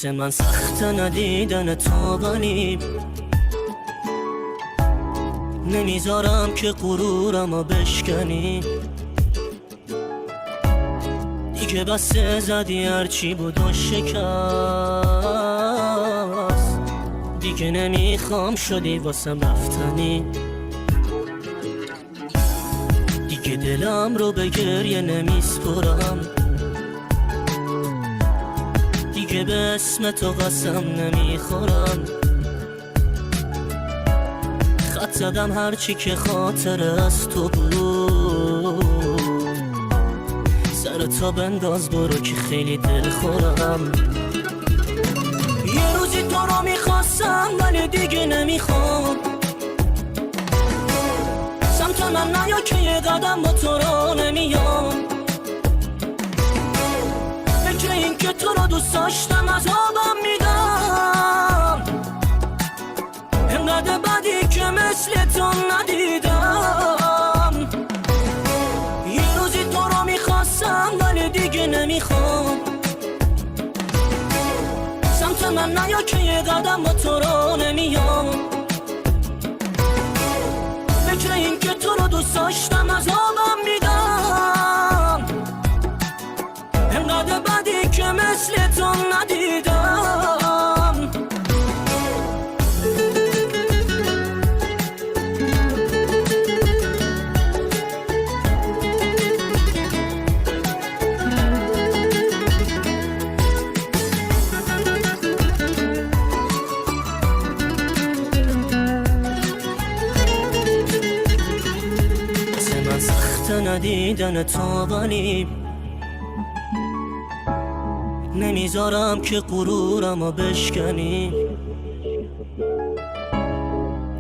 واسه من سخت ندیدن تو، ولی نمیذارم که غرورمو بشکنی. دیگه بسه زدی هرچی بود و شکست، دیگه نمیخوام شدی واسم رفتنی. دیگه دلم رو به گریه نمیسپرم، دیگه به اسم تو قسم نمیخورم. خط زدم هرچی که خاطر از تو بود، سر تا بنداز برو که خیلی دل خورم. یه روزی تو رو میخواستم ولی دیگه نمیخوام، سمت من نیا که یه قدم با تو رو نمیام. فکر این که تو رو دوست داشتم از آبم میدم، انقدر بدی که مثل تو ندیدم. یه روزی تو رو میخواستم ولی دیگه نمیخوام، سمت من نیا که یه قدم با تو رو نمیام. فکر این که تو رو دوست داشتم از آبم میدم، انقدر بدی که مثل تو ندیدم. سخت ندیدن تو، ولی نمیذارم که غرورمو بشکنی.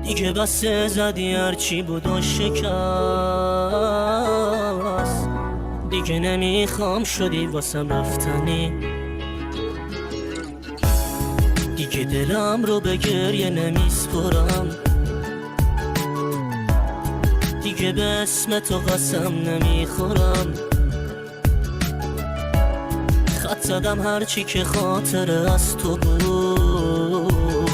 دیگه بسه زدی هرچی بود و شکست، دیگه نمیخوام شدی واسم رفتنی. دیگه دلم رو به گریه نمیسپرم، دیگه به اسم تو قسم نمیخورم. خط زدم هرچی که خاطر از تو بود،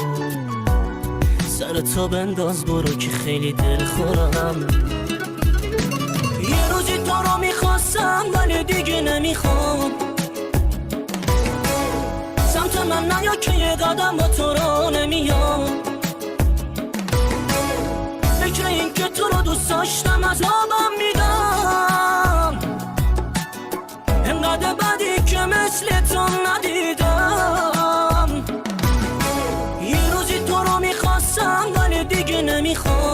سر تو بنداز برو که خیلی دل خورم. یه روزی تو رو میخواستم ولی دیگه نمیخوام، سمت من نیا که یه قدم با تو رو نمیام. فکر این که تو رو دوست داشتم از آبم میدم، انقدر بدی که مثل تو ندیدم. یه روزی تو رو میخواستم ولی دیگه نمیخوام،